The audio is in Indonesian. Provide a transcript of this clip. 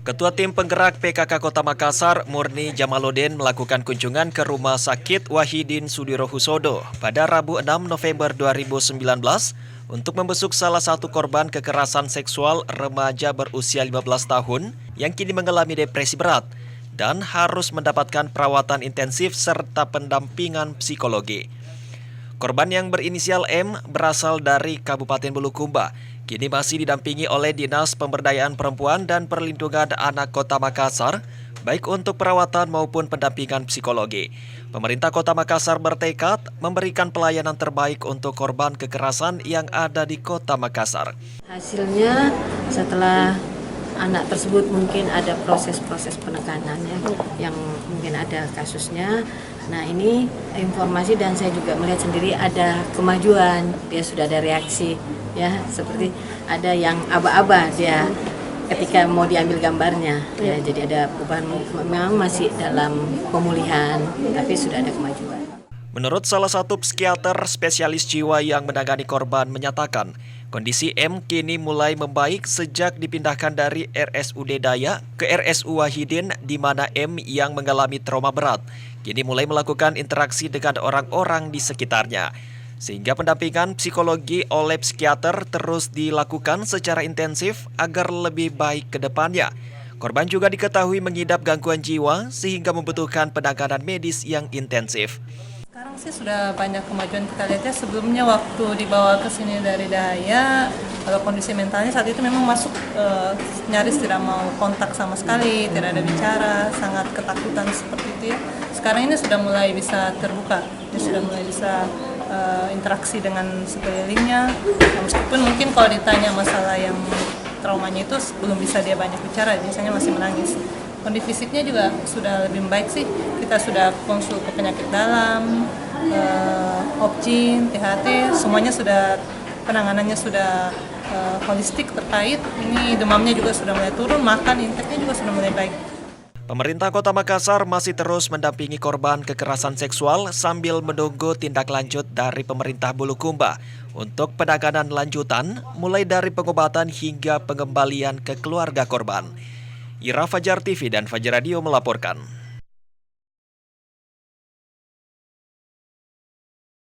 Ketua Tim Penggerak PKK Kota Makassar, Murni Jamaludin melakukan kunjungan ke Rumah Sakit Wahidin Sudirohusodo pada Rabu 6 November 2019 untuk membesuk salah satu korban kekerasan seksual remaja berusia 15 tahun yang kini mengalami depresi berat dan harus mendapatkan perawatan intensif serta pendampingan psikologi. Korban yang berinisial M berasal dari Kabupaten Bulukumba. Kini masih didampingi oleh Dinas Pemberdayaan Perempuan dan Perlindungan Anak Kota Makassar, baik untuk perawatan maupun pendampingan psikologi. Pemerintah Kota Makassar bertekad memberikan pelayanan terbaik untuk korban kekerasan yang ada di Kota Makassar. Hasilnya setelah anak tersebut mungkin ada proses-proses penekanannya yang mungkin ada kasusnya. Nah, ini informasi dan saya juga melihat sendiri ada kemajuan, dia sudah ada reaksi ya, seperti ada yang aba-aba dia ketika mau diambil gambarnya ya, jadi ada perubahan, memang masih dalam pemulihan tapi sudah ada kemajuan. Menurut salah satu psikiater spesialis jiwa yang menangani korban menyatakan, kondisi M kini mulai membaik sejak dipindahkan dari RSUD Dayak ke RSU Wahidin, di mana M yang mengalami trauma berat kini mulai melakukan interaksi dengan orang-orang di sekitarnya. Sehingga pendampingan psikologi oleh psikiater terus dilakukan secara intensif agar lebih baik ke depannya. Korban juga diketahui mengidap gangguan jiwa sehingga membutuhkan penanganan medis yang intensif. Sekarang sih sudah banyak kemajuan kita lihat ya. Sebelumnya waktu dibawa ke sini dari Dayak, kalau kondisi mentalnya saat itu memang masuk nyaris tidak mau kontak sama sekali, tidak ada bicara, sangat ketakutan seperti itu ya. Sekarang ini sudah mulai bisa terbuka, dia sudah mulai bisa interaksi dengan sekelilingnya. Meskipun mungkin kalau ditanya masalah yang traumanya itu belum bisa dia banyak bicara, biasanya masih menangis. Kondisi fisiknya juga sudah lebih baik sih. Kita sudah konsul ke penyakit dalam, Opjin, THT, semuanya sudah penanganannya sudah holistik terkait. Ini demamnya juga sudah mulai turun, makan intake-nya juga sudah mulai baik. Pemerintah Kota Makassar masih terus mendampingi korban kekerasan seksual sambil menunggu tindak lanjut dari pemerintah Bulukumba untuk penanganan lanjutan, mulai dari pengobatan hingga pengembalian ke keluarga korban. Ira Fajar TV dan Fajar Radio melaporkan.